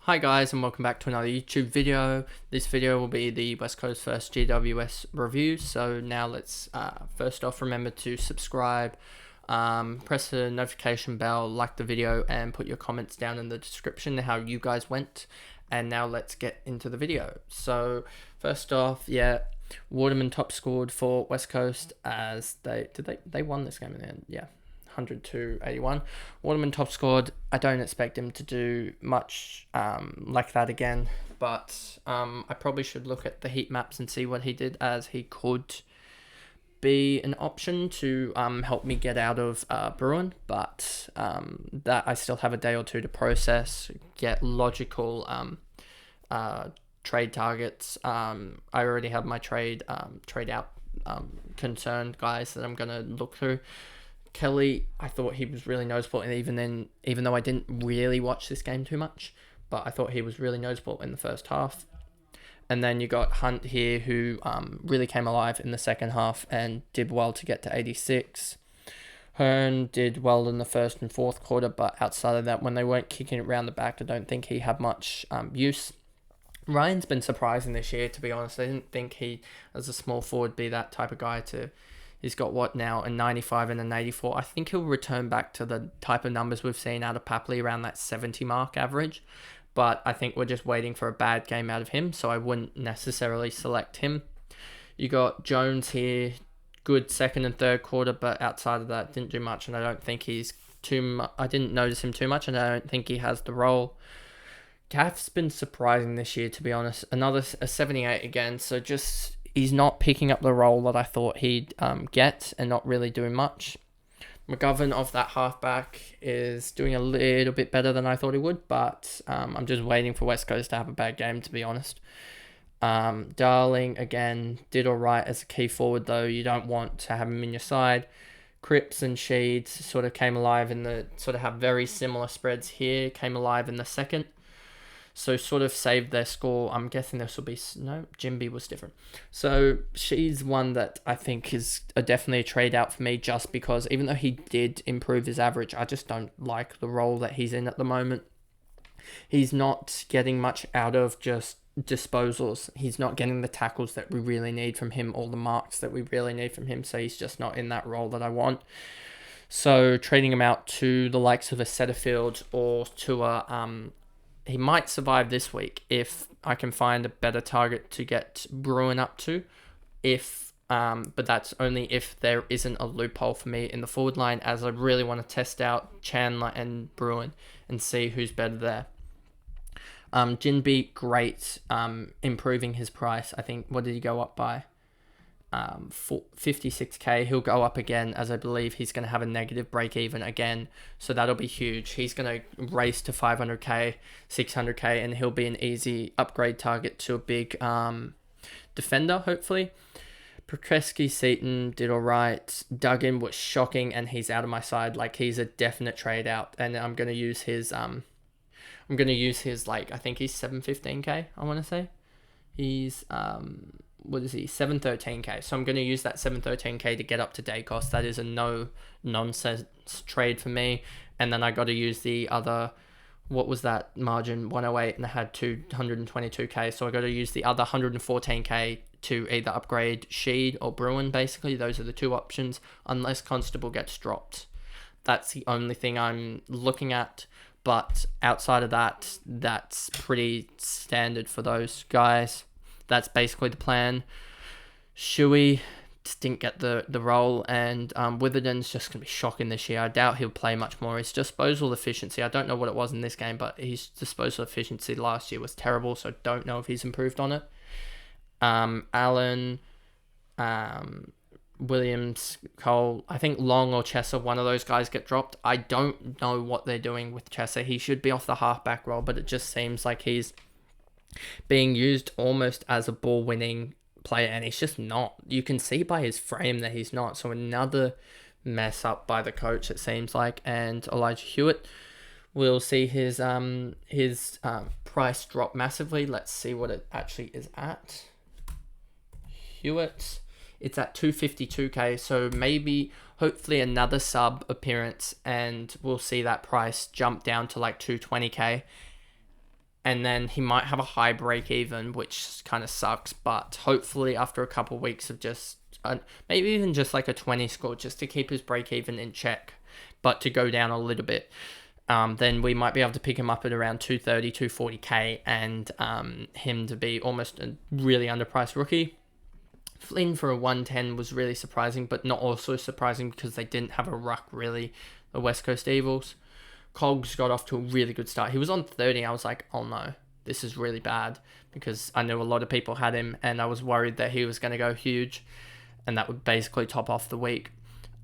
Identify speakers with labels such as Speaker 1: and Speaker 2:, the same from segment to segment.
Speaker 1: Hi guys, and welcome back to another YouTube video. This video will be the West Coast first GWS review. So now let's first off remember to subscribe, press the notification bell, like the video, and put your comments down in the description how you guys went. And now let's get into the video. So first off, Waterman top scored for West Coast as they won this game in the end. Yeah. 100-81. Waterman top scored. I don't expect him to do much like that again, but I probably should look at the heat maps and see what he did, as he could be an option to help me get out of Bruin, but that I still have a day or two to process, get logical trade targets. I already have my trade out concerned guys that I'm going to look through. Kelly, I thought he was really noticeable, and even though I didn't really watch this game too much, but I thought he was really noticeable in the first half. And then you got Hunt here, who really came alive in the second half and did well to get to 86. Hearn did well in the first and fourth quarter, but outside of that, when they weren't kicking it around the back, I don't think he had much use. Ryan's been surprising this year, to be honest. I didn't think he, as a small forward, be that type of guy to... He's got what now, a 95 and an 84. I think he'll return back to the type of numbers we've seen out of Papley, around that 70 mark average. But I think we're just waiting for a bad game out of him, so I wouldn't necessarily select him. You got Jones here, good second and third quarter, but outside of that, didn't do much, and I don't think he's I didn't notice him too much, and I don't think he has the role. Gaff's been surprising this year, to be honest. A 78 again, so just... He's not picking up the role that I thought he'd get, and not really doing much. McGovern, off that halfback, is doing a little bit better than I thought he would, but I'm just waiting for West Coast to have a bad game, to be honest. Darling, again, did all right as a key forward, though. You don't want to have him in your side. Cripps and Sheeds sort of came alive have very similar spreads here, came alive in the second. So sort of saved their score. I'm guessing this will be... No, Jimby was different. So she's one that I think is definitely a trade out for me, just because even though he did improve his average, I just don't like the role that he's in at the moment. He's not getting much out of just disposals. He's not getting the tackles that we really need from him, or the marks that we really need from him. So he's just not in that role that I want. So trading him out to the likes of a Setterfield or to a... He might survive this week if I can find a better target to get Bruin up to. But that's only if there isn't a loophole for me in the forward line, as I really want to test out Chandler and Bruin and see who's better there. Jinby, great, improving his price. I think, what did he go up by? 56k. He'll go up again, as I believe he's going to have a negative break even again, so that'll be huge. He's going to race to 500k, 600k, and he'll be an easy upgrade target to a big defender, hopefully. Prokreski, Seaton did all right. Duggan was shocking, and he's out of my side. Like, he's a definite trade out, and I'm going to use his like, I think he's 715k, I want to say. He's what is he, 713k. So I'm going to use that 713k to get up to day cost. That is a no nonsense trade for me. And then I got to use the other, what was that margin, 108, and I had 222k. So I got to use the other 114k to either upgrade Sheed or Bruin. Basically, those are the two options, unless Constable gets dropped. That's the only thing I'm looking at. But outside of that, that's pretty standard for those guys. That's basically the plan. Shuey just didn't get the role, and Witherden's just going to be shocking this year. I doubt he'll play much more. His disposal efficiency, I don't know what it was in this game, but his disposal efficiency last year was terrible, so I don't know if he's improved on it. Allen, Williams, Cole, I think Long or Chesser, one of those guys get dropped. I don't know what they're doing with Chesser. He should be off the halfback role, but it just seems like he's being used almost as a ball-winning player, and he's just not. You can see by his frame that he's not. So another mess up by the coach, it seems like. And Elijah Hewitt, we'll see his price drop massively. Let's see what it actually is at. Hewitt, it's at 252k, so maybe, hopefully, another sub appearance, and we'll see that price jump down to like 220k. and then he might have a high break even, which kind of sucks. But hopefully, after a couple of weeks of just maybe even just like a 20 score, just to keep his break even in check, but to go down a little bit, then we might be able to pick him up at around 230, 240k, and him to be almost a really underpriced rookie. Flynn for a 110 was really surprising, but not also surprising because they didn't have a ruck really, the West Coast Evils. Cogs got off to a really good start. He was on 30. I was like, oh no, this is really bad, because I knew a lot of people had him and I was worried that he was going to go huge and that would basically top off the week.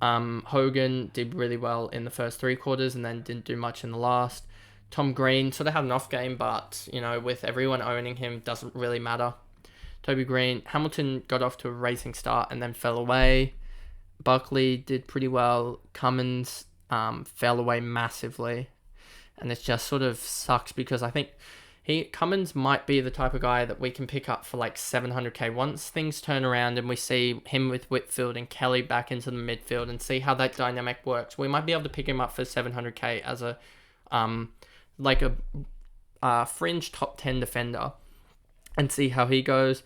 Speaker 1: Hogan did really well in the first 3 quarters and then didn't do much in the last. Tom Green sort of had an off game, but, you know, with everyone owning him, doesn't really matter. Toby Green, Hamilton got off to a racing start and then fell away. Buckley did pretty well. Cummins fell away massively. And it just sort of sucks because I think Cummins might be the type of guy that we can pick up for like 700k once things turn around and we see him with Whitfield and Kelly back into the midfield and see how that dynamic works. We might be able to pick him up for 700k as a like a fringe top 10 defender and see how he goes.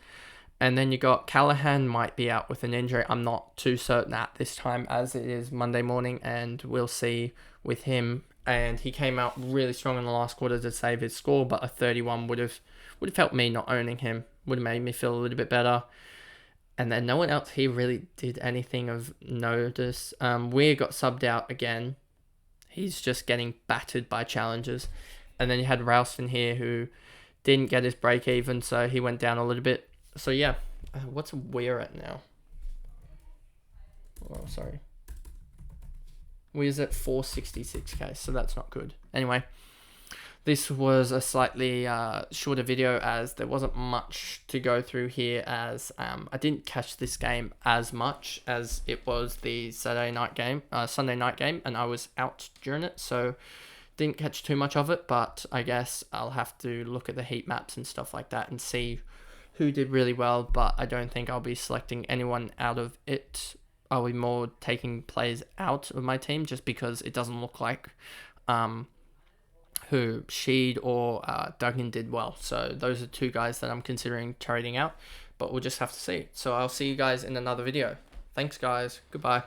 Speaker 1: And then you got Callaghan might be out with an injury. I'm not too certain at this time as it is Monday morning, and we'll see with him. And he came out really strong in the last quarter to save his score, but a 31 would have helped me not owning him. Would have made me feel a little bit better. And then no one else here really did anything of notice. Weir got subbed out again. He's just getting battered by challenges. And then you had Ralston here who didn't get his break even, so he went down a little bit. So yeah, what's Weir at now? Oh, sorry. Weir's at 466k, so that's not good. Anyway, this was a slightly shorter video as there wasn't much to go through here, as I didn't catch this game as much as it was the Sunday night game, and I was out during it, so didn't catch too much of it. But I guess I'll have to look at the heat maps and stuff like that and see who did really well, but I don't think I'll be selecting anyone out of it. I'll be more taking players out of my team just because it doesn't look like who Sheed or Duggan did well. So those are 2 guys that I'm considering trading out, but we'll just have to see. So I'll see you guys in another video. Thanks guys. Goodbye.